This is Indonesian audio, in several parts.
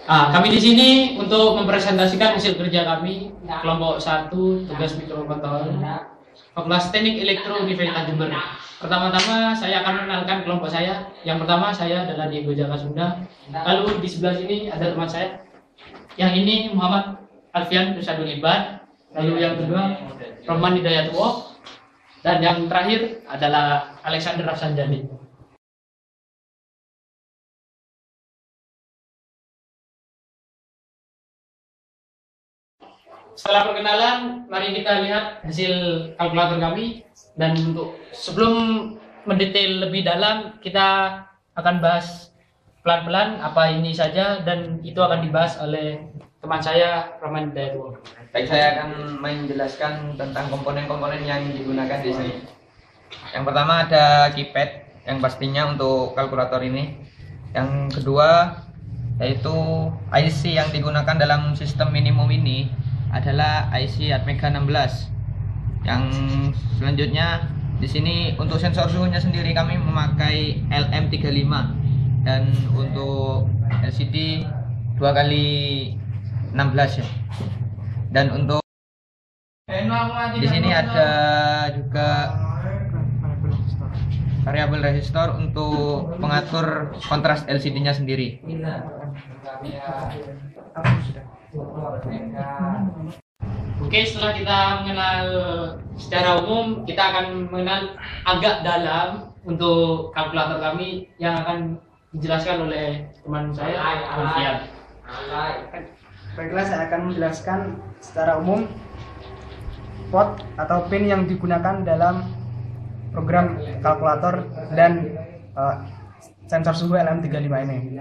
Kami di sini untuk mempresentasikan hasil kerja kami kelompok 1 tugas mikrokontroler Fakultas Teknik Elektro Universitas Jember. Pertama-tama saya akan mengenalkan kelompok saya. Yang pertama saya adalah Diego Jaka Sunda. Lalu di sebelah sini ada teman saya. Yang ini Muhammad Alfian Rusadul Ibad. Lalu yang kedua Roman Hidayatullah. Dan yang terakhir adalah Alexander Rafsanjani. Setelah perkenalan, mari kita lihat hasil kalkulator kami. Dan untuk sebelum mendetail lebih dalam, kita akan bahas pelan-pelan apa ini saja, dan itu akan dibahas oleh teman saya Roman Hidayatullah. Baik, saya akan menjelaskan tentang komponen-komponen yang digunakan di sini. Yang pertama ada keypad yang pastinya untuk kalkulator ini. Yang kedua yaitu IC yang digunakan dalam sistem minimum ini adalah IC Atmega 16. Yang selanjutnya di sini untuk sensor suhunya sendiri kami memakai LM35, dan untuk LCD 2x16 ya. Dan untuk di sini ada juga variabel resistor untuk pengatur kontras LCD-nya sendiri. Oke, setelah kita mengenal secara umum, kita akan mengenal agak dalam untuk kalkulator kami yang akan dijelaskan oleh teman saya, Alfian. Baiklah, saya akan menjelaskan secara umum port atau pin yang digunakan dalam program kalkulator dan sensor suhu LM35 ini.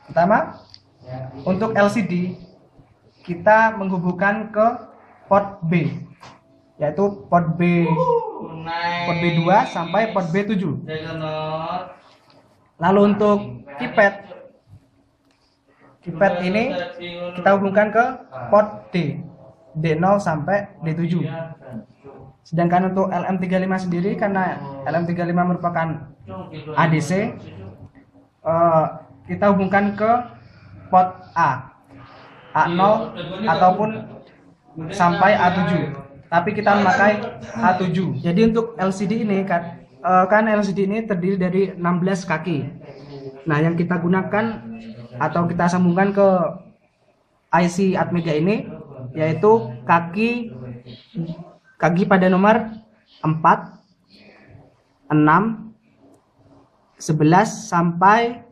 Pertama, untuk LCD kita menghubungkan ke port B, yaitu port B2 sampai port B7. Lalu untuk keypad ini kita hubungkan ke port D0 sampai D7. Sedangkan untuk LM35 sendiri, karena LM35 merupakan ADC, kita hubungkan ke port A0 ataupun sampai A7, tapi kita memakai A7. Jadi untuk LCD ini kan LCD ini terdiri dari 16 kaki. Nah, yang kita gunakan atau kita sambungkan ke IC Atmega ini yaitu kaki pada nomor 4, 6, 11 sampai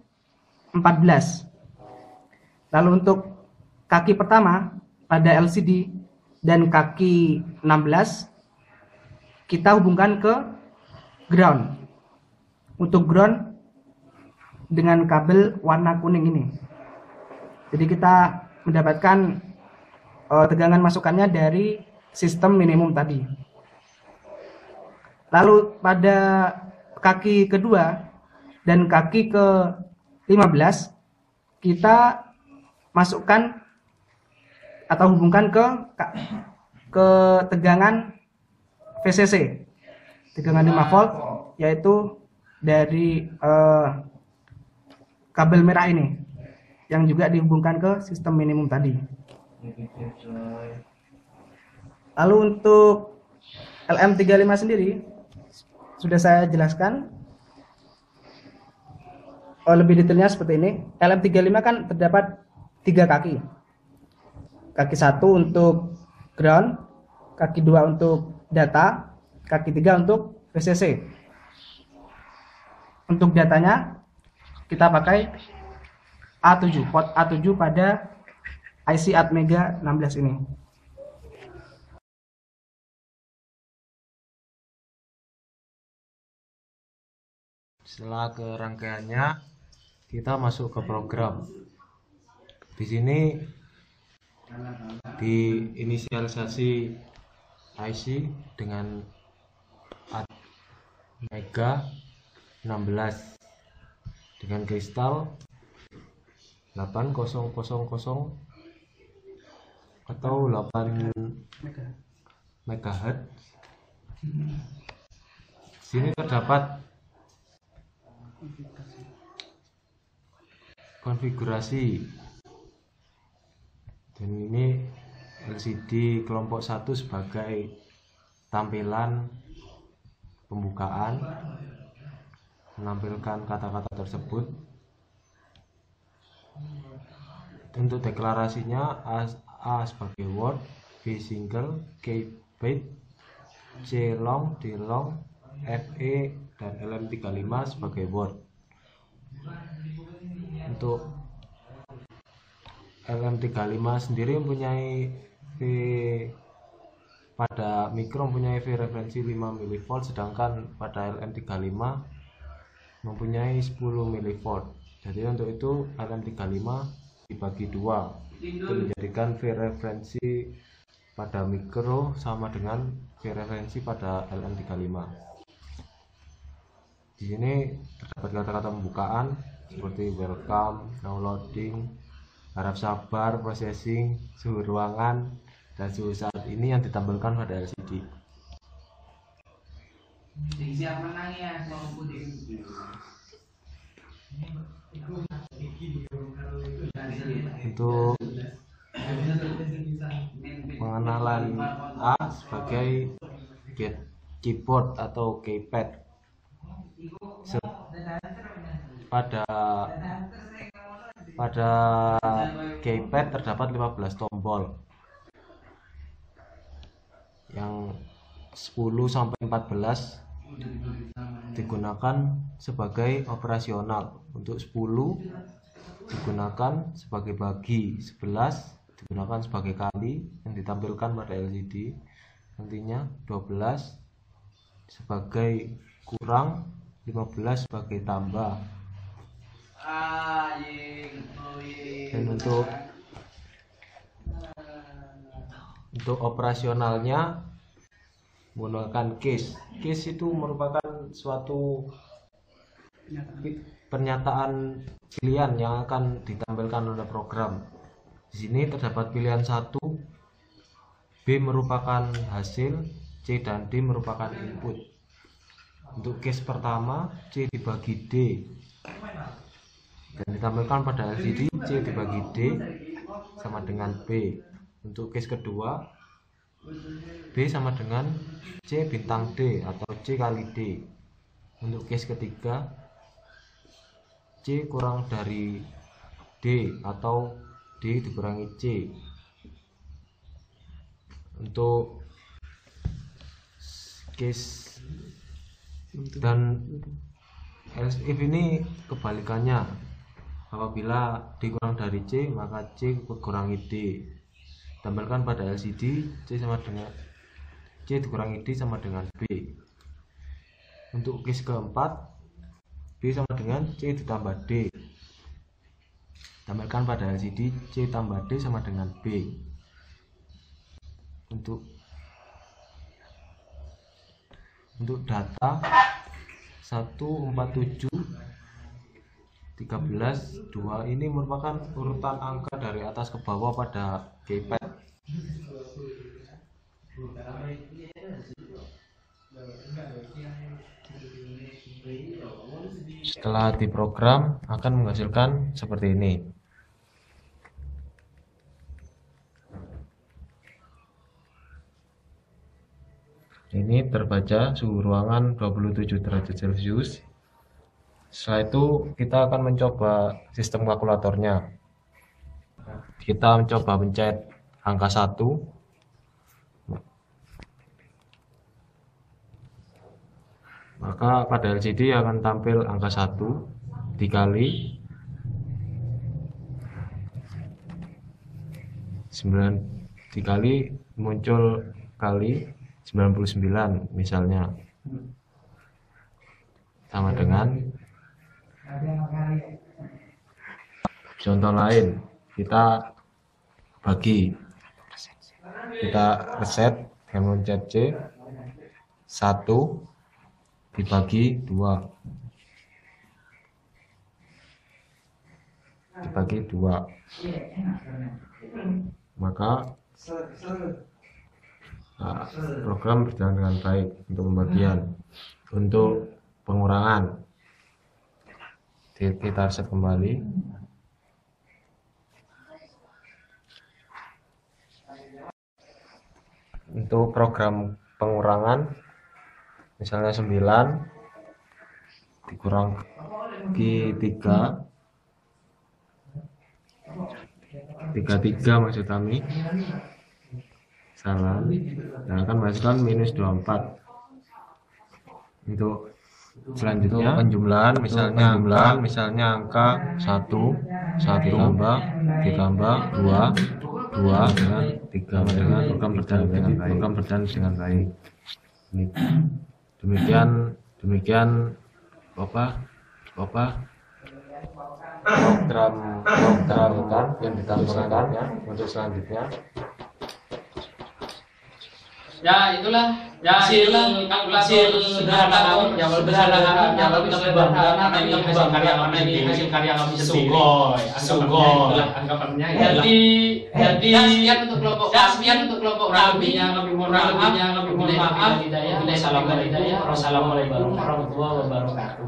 14. Lalu untuk kaki pertama pada LCD dan kaki 16 kita hubungkan ke ground. Untuk ground dengan kabel warna kuning ini. Jadi kita mendapatkan tegangan masukannya dari sistem minimum tadi. Lalu pada kaki kedua dan kaki ke-15 kita masukkan atau hubungkan ke tegangan VCC, tegangan 5 volt, yaitu dari kabel merah ini yang juga dihubungkan ke sistem minimum tadi. Lalu untuk LM35 sendiri sudah saya jelaskan lebih detailnya seperti ini. LM35 kan terdapat 3 kaki. Kaki 1 untuk ground, kaki 2 untuk data, kaki 3 untuk VCC. Untuk datanya kita pakai A7, port A7 pada IC Atmega 16 ini. Setelah ke rangkaiannya, kita masuk ke program. Di sini diinisialisasi IC dengan Atmega 16 dengan kristal 8000 atau 8 MHz. Sini terdapat konfigurasi. Dan ini LCD kelompok 1 sebagai tampilan pembukaan, menampilkan kata-kata tersebut. Untuk deklarasinya A sebagai word, B single, K byte, C long, D long, FE dan LM35 sebagai word. Untuk LM35 sendiri mempunyai pada mikro mempunyai V referensi 5 mV, sedangkan pada LM35 mempunyai 10 mV. Jadi untuk itu LM35 dibagi dua, itu menjadikan V referensi pada mikro sama dengan V referensi pada LM35. Di sini terdapat kata-kata pembukaan seperti welcome, now loading, harap sabar, processing, suhu ruangan, dan suhu saat ini yang ditampilkan pada LCD. Untuk pengenalan A sebagai keyboard atau keypad, pada keypad terdapat 15 tombol yang 10 sampai 14 digunakan sebagai operasional. Untuk 10 digunakan sebagai bagi, 11 digunakan sebagai kali yang ditampilkan pada LCD. Nantinya 12 sebagai kurang, 15 sebagai tambah. Dan untuk operasionalnya menggunakan case. Case itu merupakan suatu pernyataan pilihan yang akan ditampilkan oleh program. Di sini terdapat pilihan 1, B merupakan hasil, C dan D merupakan input. Untuk case pertama, C dibagi D dan ditampilkan pada LCD. C dibagi D sama dengan B. Untuk case kedua, B sama dengan C bintang D atau C kali D. Untuk case ketiga, C kurang dari D atau D dikurangi C. Untuk case dan if ini kebalikannya, apabila D kurang dari C maka C kurangi D. Tampilkan pada LCD C sama dengan C dikurangi D sama dengan B. Untuk case keempat, B sama dengan C ditambah D. Tampilkan pada LCD C tambah D sama dengan B. Untuk data 147 13 2 ini merupakan urutan angka dari atas ke bawah pada keypad. Setelah diprogram akan menghasilkan seperti ini. Ini terbaca suhu ruangan 27 derajat Celcius. Setelah itu kita akan mencoba sistem kalkulatornya. Kita mencoba pencet angka 1. Maka pada LCD akan tampil angka 1 dikali 9 dikali muncul kali 99 misalnya, sama dengan contoh lain. Kita bagi, kita reset dengan mencet C, 1 dibagi 2 maka program berjalan dengan baik untuk pembagian. Untuk pengurangan kita reset kembali, Untuk program pengurangan misalnya 9 dikurangi 33 maksud kami salah, nah akan menghasilkan minus 24. Untuk selanjutnya penjumlahan misalnya angka 1 ditambah 2 dengan 3 dengan program berjalan dengan baik. Demikian program yang ditampilkan ya untuk selanjutnya. Ya itulah hasil sederhana kami yang kita kembangkan ini hasil karya kami sendiri. Sugoi anggapannya. Jadi sekian untuk kelompok kami mohon maaf. Assalamualaikum warahmatullahi wabarakatuh.